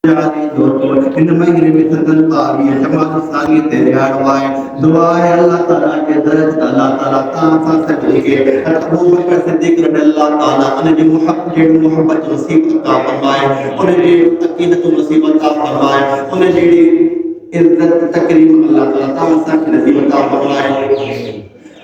मुजाहिद दोस्तों इन महीने में सदन पावी जमात सानी तेरे आड़वाए दुआ है अल्लाह ताला के दरज अल्लाह ताला तासा से मिलके अबू बकर सिद्दीक रज़ियल्लाहु ताला अन्हु जो मोहब्बत नसीब अता फरमाए उन्हें जो अकीदत नसीब अता फरमाए उन्हें जेडी इज्जत तकरीम अल्लाह ताला तासा के नसीब अता फरमाए।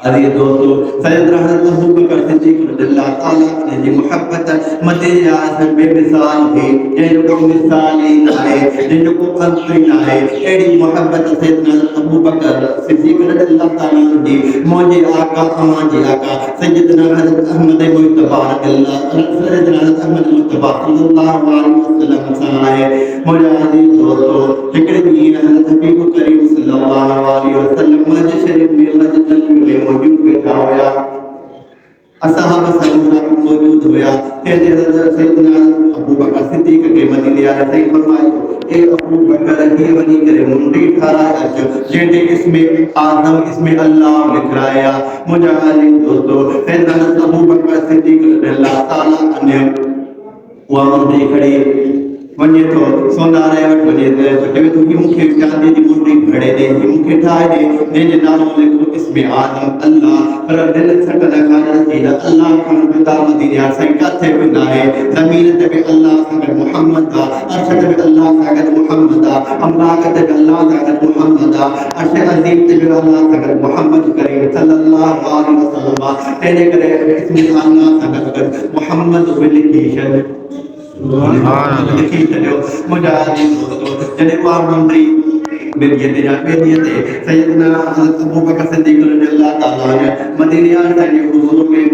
अरे दोस्तों सैयदना हज़रत अबू बकर सिद्दीक रज़ियल्लाहु ताला ने जी मोहब्बत मदीने आज़म बेमिसाल है जिनको मिसाल ही ना है जिनको कंट्री ना है एडी मोहब्बत सैयदना अबू बकर सिद्दीक रज़ियल्लाहु ताला ने मुझे आका हमारे आका सैयदना हज़रत अहमद मुस्तफा रज़ियल्लाहु सैयदना हज़रत अहमद मुस्तफा सल्लल्लाहु अलैहि वसल्लम सहाय मुजाहिद दोस्तों जिक्र की हज़रत हबीब करीम सल्लल्लाहु अलैहि वसल्लम मस्जिद शरीफ में मस्जिद में मौजूद बैठा होया असहाब सल्लल्लाहु अलैहि मौजूद होया तेरे हज़रत सैयदना अबू बकर सिद्दीक के मदीने आए सही फरमाए ए अबू बकर ये बनी करे मुंडी ठारा अच जेंदे इसमें आदम इसमें अल्लाह लिख रहा मुजाहिद दोस्तों सैयदना अबू बकर सिद्दीक रज़ियल्लाहु ताला अन्हु वो मुंडी खड़ी वने तो सोनारे वट वने तो टेवे तो ही मुखे चांदी दी मुंडी भड़े दे ही मुखे ठाए दे ने जे नालो लिखो इसमें आदम अल्लाह पर दिल सट लगा दे अल्लाह खान जुदा मदीने आ सही काथे बिना है जमीन ते पे अल्लाह सागर मोहम्मद दा अर्श ते पे अल्लाह सागर मोहम्मद दा अमलाक ते पे अल्लाह सागर मोहम्मद दा अर्श अजीम ते पे अल्लाह सागर मोहम्मद करीम सल्लल्लाहु अलैहि वसल्लम तेरे करे इसमें अल्लाह सागर मोहम्मद विलिकेशन देखिए चलो मुजाहिद दोस्तों जने को मंत्री बेनियत या बेनियत सैयदना हज़रत अबू बकर सिद्दीक रज़ियल्लाहु ताला ने मदीने आ के हुजूर में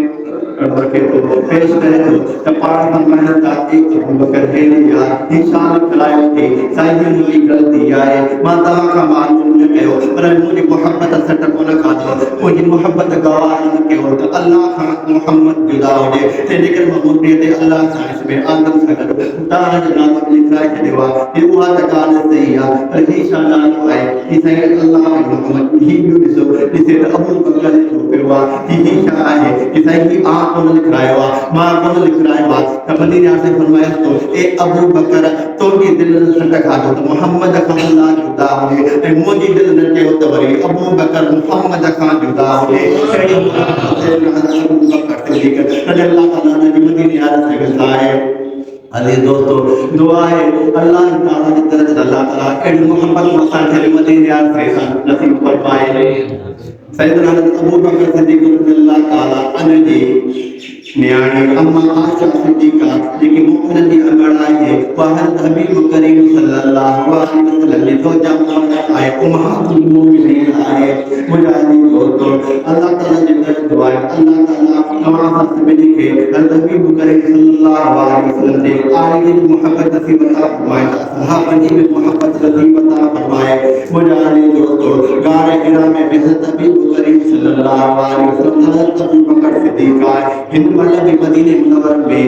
रखे तो पेश करे तो तपार फरमाया था एक अबू बकर है या इंसान खलायो थे साईं ने गलती आए माता का मालूम न कयो पर मुझे मोहब्बत सट को न खातो मुझे मोहब्बत गवाह न कयो तो अल्लाह का मोहम्मद जुदा हो दे ते लेकर महमूद दे अल्लाह का इसमें आदम सकर तारा जनाब लिखा है देवा ये हुआ तकाल सही है पर ही शान है कि सैयद अल्लाह मोहम्मद ही दिसो जिसे अबू बकर को पेवा ही शान है कि सही आप कौन लिख रहा है मां कौन लिख रहा है तब मदीने से फरमाया तो ए अबू बकर तो के दिल से टका दो तो मोहम्मद का अल्लाह जुदा हो ए मोजी दिल न के तो वरी अबू बकर मोहम्मद का जुदा हो ए अबू बकर सिद्दीक रज़ियल्लाहु ताला ने मदीने से बताया। अरे दोस्तों दुआ है अल्लाह ताला की तरफ से अल्लाह ताला एड मोहम्मद मसान के मदीने आ से नसीब फरमाए। सैयदना अबू बकर सिद्दीक रज़ियल्लाहु ताला अन्हु जी न्याणी अम्मा आयशा सिद्दीका जेकी मोमिन जी अमड़ाई है वहर हबीब करीम सल्लल्लाहु अलैहि वसल्लम ने तो जब आए उम्महातुल मोमिनीन आए मुजाहिद दोस्तों अल्लाह ताला ने दुआ अल्लाह ताला नवाज से मिलके हबीब करीम सल्लल्लाहु अलैहि वसल्लम ने आगे मोहब्बत नसीब अता फरमाए सहाबा ने मोहब्बत नसीब अता फरमाए। मुजाहिद दोस्तों गारे हिरा में हज़रत हबीब करीम सल्लल्लाहु अलैहि वसल्लम हज़रत अबू बकर सिद्दीक हिंद मतलब मदीने मुनव्वर में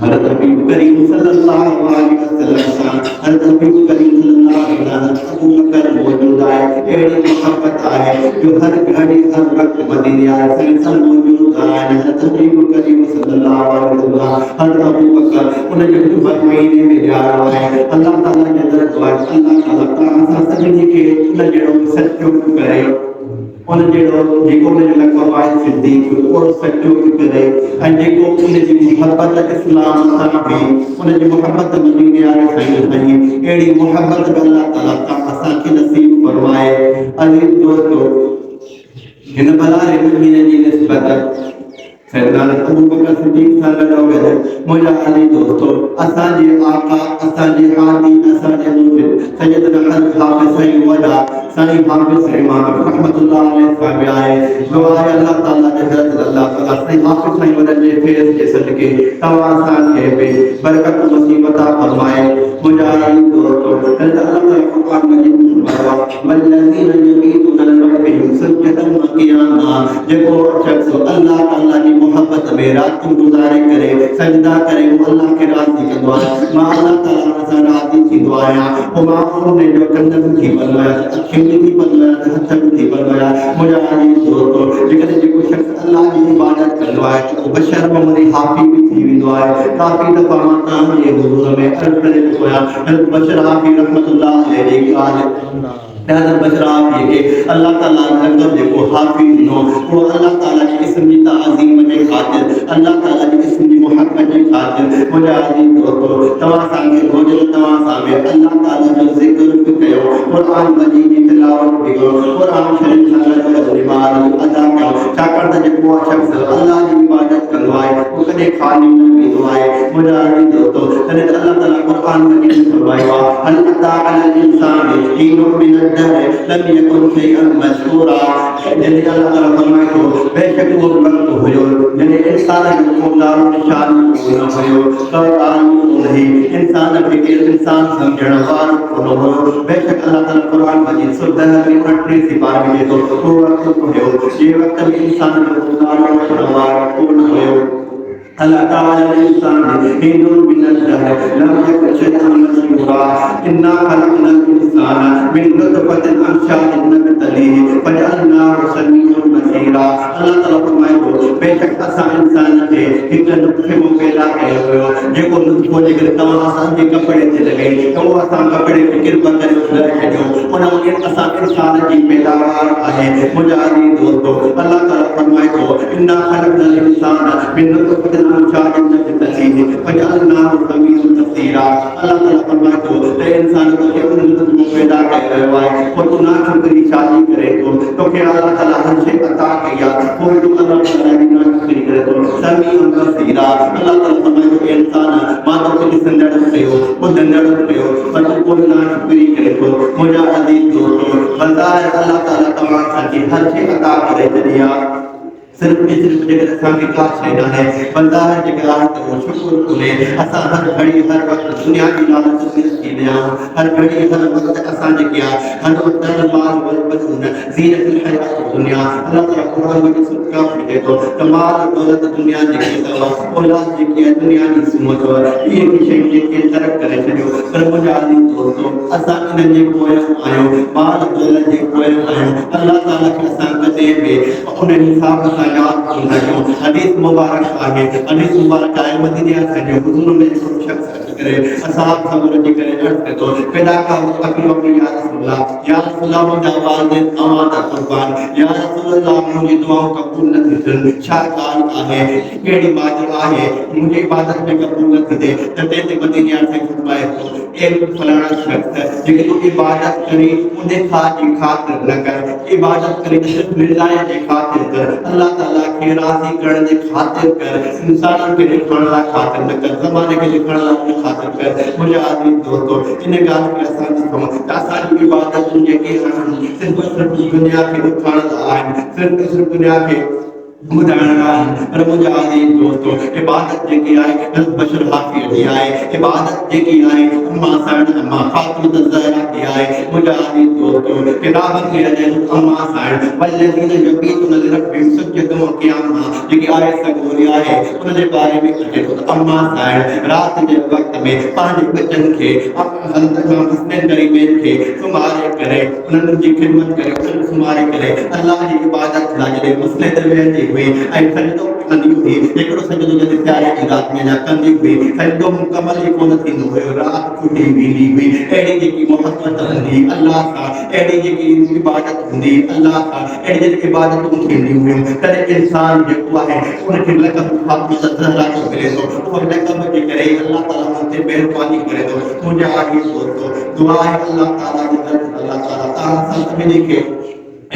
हज़रत हबीब करीम सल्लल्लाहु अलैहि वसल्लम हज़रत हबीब करीम सल्लल्लाहु अलैहि वसल्लम अबू बकर मौजूद है एड़ी मोहब्बत है जो हर घड़ी हर वक्त मदीने आए सब मौजूद है हज़रत हबीब करीम सल्लल्लाहु अलैहि वसल्लम हज़रत अबू बकर उन्हें जो हर महीने में जा रहा है अल्लाह ताला के तरफ दुआ अल्लाह ताला सभी के उन्हें जो सच्चो करे उन जेको जेको ने लकवाए सिद्दीक और सच्चो करे ऐं जेको उन जी मोहब्बत इस्लाम सां भी उन जी मोहब्बत मदीने वाले साईं साईं एड़ी मोहब्बत अल्लाह ताला असां खे नसीब फरमाए। अज़ीज़ दोस्तों हिन भलारे महीने जी निस्बत सैयदना अबू बकर सिद्दीक सां गॾु गॾु मुंहिंजा अली दोस्तों असांजे आका असांजे हादी असांजे मुर्शिद सैयदना हज़रत हाफ़िज़ साईं वॾा साईं हाफ़िज़ इमाम रहमतुल्लाह अलैहि साहिब आए दुआ है अल्लाह ताला ने हज़रत अल्लाह ताला साईं हाफ़िज़ साईं वॾा जे फेस के सदके तव्हां असांखे बि बरकत नसीब अता फरमाए। मुंहिंजा अली दोस्तों अल्लाह ताला क़ुरान मजीद में वल्लज़ीना युमीतूना रब्बिहिम सजदन व क़ियामा जेको शख्स अल्लाह ताला जी मोहब्बत में रातूं गुज़ारे करे सजदा करे वो अल्लाह के राज़ी कंदो आहे मां अल्लाह ताला सां राज़ी थींदो आहियां पोइ मां उन जो कन बि थी पवंदो आहियां अखियूं बि थी पवंदो आहियां हथ बि थी पवंदो आहियां मुंहिंजा अजीज़ दोस्तो जेकॾहिं जेको शख़्स अल्लाह जी इबादत कंदो आहे उहो बशर में वरी हाफ़ी बि थी वेंदो आहे काफ़ी दफ़ा मां तव्हांजे हुज़ूर में अर्ज़ करे चुको आहियां हज़रत बशर हाफ़ी रहमतुल्लाह अलैहि जी ॻाल्हि हज़रत बशर हाफ़ी खे अल्लाह ताला लक़ब जेको हाफ़ी ॾिनो उहो अल्लाह ताला जे इस्म जी ताज़ीम जे ख़ातिर अल्लाह ताला जे इस्म जी मुहब्बत जे ख़ातिर मुंहिंजा अजीज़ दोस्तो तव्हां सां रोज़ तव्हां सां अल्लाह ताला जो ज़िक्र बि कयो क़ुरान मजीद जी तिलावत बि कयो क़ुरान शरीफ़ सां नमाज़ अदा कयो छाकाणि त जेको शख़्स अल्लाह जी इबादत कंदो आहे उहो कॾहिं ख़ाली न थींदो आहे मुंहिंजा अजीज़ दोस्तो तॾहिं त अल्लाह ताला क़ुरान मजीद में फरमायो आहे हल अता अलल इंसान हीन मिन अद-दहर लम यकुन शैअन मज़कूरा जॾहिं अल्लाह ताला फरमाए थो बेशक उहो वक़्तु हुयो जॾहिं इंसान जो को नालो निशान न हुयो का ॻाल्हि नहीं इंसान खे केरु इंसान सम्झण वारो कोन हुयो बेशक अल्लाह ताला क़ुरान मजीद सूरह में 38 सिपारे में तो वो वक़्तु हुयो ये वक़्त में इंसान जो को नालो निशान वारो कोन हुयो अल्लाह ताला इंसान हिंदू मिन अद-दहर लम यकुन शैअन मज़कूरा इन्ना खलक़नल इंसाना मिन नुतफ़तिन अमशाजिन नब्तलीहि फजअलनाहु समीअन बसीरा अल्लाह ताला फरमाए थो बेशक असां इंसान खे हिक नुतफ़े में पैदा कयो हुयो जेको नुतफ़ो जेकर तव्हां असांजे कपिड़े ते लॻे त उहो असां कपिड़े खे किरब करे उॾाए छॾियो उन वक़्तु असां इंसान जी पैदावार आहे मुंहिंजा अजीज़ दोस्तो अल्लाह ताला फरमाए थो इन्ना खलक़नल इंसाना मिन नुतफ़तिन अमशाजिन नब्तलीहि फजअलनाहु समीअन बसीरा अल्लाह ताला फरमाए थो त इंसान खे उन नुतफ़े में पैदा कयो आहे पोइ तूं नाशुक्री शादी करे थो तोखे अल्लाह ताला हर शइ अता कई आहे पोइ तूं अल्लाह ताला जी नाशुक्री करे थो समीअन बसीरा अल्लाह ताला फरमाए थो इंसान मां तोखे ॾिसंदड़ कयो ॿुधंदड़ कयो पर तूं कोई नाशुक्री करे थो मुंहिंजा अजीज़ दोस्तो बज़ाहिर अल्लाह ताला तव्हां खे हर शइ अता करे छॾी आहे सिर्फ जेकर असांखे का शइ न आहे बज़ाहिर जेका आहे त उहो शुक्र कोन्हे असां हर घड़ी हर वक़्तु दुनिया जी लालच में थी विया आहियूं हर घड़ी हर वक़्तु असां जेके आहे हर वक़्तु माल वलबन ज़ीनतुल हयात दुनिया अल्लाह ताला क़ुरान में सुठा लिखे थो त माल दौलत दुनिया जेकी अथव औलाद जेकी आहे दुनिया जी सूमत इहे बि शयूं जेके तरक़ करे छॾियो पर मुंहिंजा अजीज़ दोस्तो असां इन्हनि जे पोयां आहियूं माल दौलत जे पोयां आहियूं अल्लाह ताला खे असां कॾहिं बि उन हिसाब सां हदीस मुबारक आहे हदीस मुबारक आहे मदीने से हुजूर में जो शख्स करे असहाब खबर जी करे अर्ज के तो पैदा का अकरम या रसूलुल्लाह मुझे वालिदैन अमाना कुर्बान या रसूलुल्लाह मुझे दुआओं कबूल न थी छा काल आहे केड़ी बात आहे मुझे इबादत में कबूल न थी ते ते मदीने से फरमाए तो एक फलाना शख्स जेके तो इबादत करी उन्हें खातिर न कर इबादत करी सिर्फ लिल्लाह के खातिर कर अल्लाह ताला के राजी करने के खातिर कर इंसान के दिखाने खातिर न कर ज़माने के दिखाने खातिर कर मुझे आदमी दोस्तों इन गाल के आसान समझ आसान इबादत जेके सिर्फ दुनिया के दिखाने आए सिर्फ दुनिया के पर मुझे आदीन दोस्तों इबादत जेकी आहे हज़रत बशर हाफ़ी जी आहे इबादत जेकी आहे अम्मा साइड अम्मा फातिमा ज़हरा की आहे मुझे आदीन दोस्तों किताबत में है अम्मा साइड वल्लज़ीन यबीतुन लिरब्बिहिम सुज्जदन व क़ियामा जेकी आहे सगोरी आहे उन जे बारे में कहे तो अम्मा साइड रात जे वक्त में पांच बच्चन के हज़रत मुस्लिम करीमन के सुमारे करे उनन जी खिदमत करे उनन सुमारे करे अल्लाह जी इबादत लाजरे मुस्लिम दरवेन जी हुई ऐं सजदो कंदी हुई हिकिड़ो सजदो जॾहिं सियारे जी रात में कंदी हुई सजदो मुकमल ई कोन थींदो हुयो राति छुटी वेंदी हुई अहिड़ी जेकी मोहब्बत हूंदी अल्लाह सां अहिड़ी जेकी इबादत हूंदी अल्लाह सां अहिड़ी जेकी इबादतूं थींदियूं हुयूं तॾहिं इंसान जेको आहे उनखे लक़ब फातिमा ज़हरा जो मिले थो उहो लक़ब जे करे अल्लाह ताला हुन ते महिरबानी करे थो मुंहिंजा आदमी दोस्तो दुआ आहे अल्लाह ताला जी तरफ़ अल्लाह ताला तव्हां सां सभिनी खे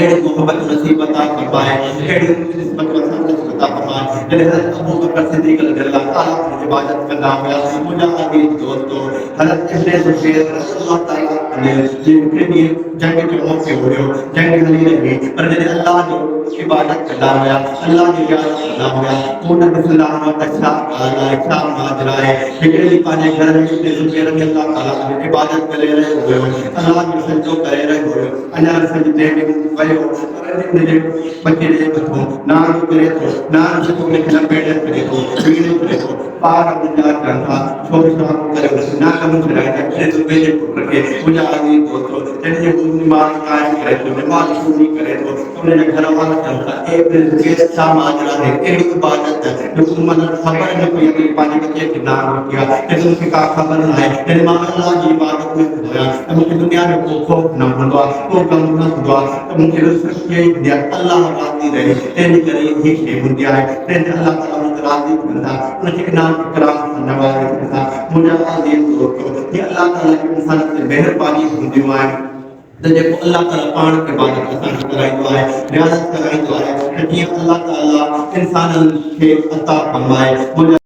एड़ी मोहब्बत नसीब अता फरमाए एड़ी निस्बत नसीब अता फरमाए जॾहिं हज़रत अबू बकर सिद्दीक़ रज़ियल्लाहु ताला इबादत कंदा हुआ मुंहिंजा अजीज़ दोस्तो हज़रत इब्न ज़ुबैर रज़ियल्लाहु ताला अने जिनके लिए जंग जो मौके हुयो जंग हली रही पर जॾहिं अल्लाह जो इबादत कंदा हुया अल्लाह जी याद कंदा हुया उन ॾिसंदा हुआ त छा ॻाल्हि आहे छा माजरा आहे हिकिड़े ॾींहुं पंहिंजे घर में ज़ुबैर रज़ी अल्लाह ताला जी इबादत करे रहियो हुयो अल्लाह जो सजदो करे रहियो हुयो अञा सजदे में वियो पर हुनजे बचे जे मथां नाज़ करे थो नाज़ थो लिखण पेड़ करे थो वीणे करे थो ॿार मुंहिंजा चवनि था शोर शराबो करे ना कमु छॾाए त ज़ुबैर जे पुट खे मुंहिंजा आदमी दोस्त जॾहिं हू निमाज़ क़ाइमु करे थो निमाज़ पूरी करे थो उनजे घर वारा चवनि था ए छा माजरा आहे अहिड़ी इबादत जो माना ख़बर न पई कि पंहिंजे बचे खे नाम वठी आहे कि मूंखे का ख़बर न आहे जॾहिं मां अल्लाह जी इबादत में हूंदो आहियां त मूंखे दुनिया में को ख़ौफ़ न हूंदो आहे को ग़म न हूंदो आहे त मूंखे सिर्फ़ु इहा ई हूंदी आहे अल्लाह राज़ी रहे तंहिंजे करे इहा शइ हूंदी आहे तंहिंजे अल्लाह ताला मूंखे राज़ी कंदा उनखे इनाम इकराम नवाज़े कंदा मुंहिंजा अज़ीज़ दोस्तो हीअ अल्लाह ताला जी इंसान ते महिरबानी हूंदियूं आहिनि त जेको अल्लाह ताला पाण इबादत असांखे कराईंदो आहे रियाज़त कराईंदो आहे त जीअं अल्लाह ताला इंसाननि खे अता फरमाए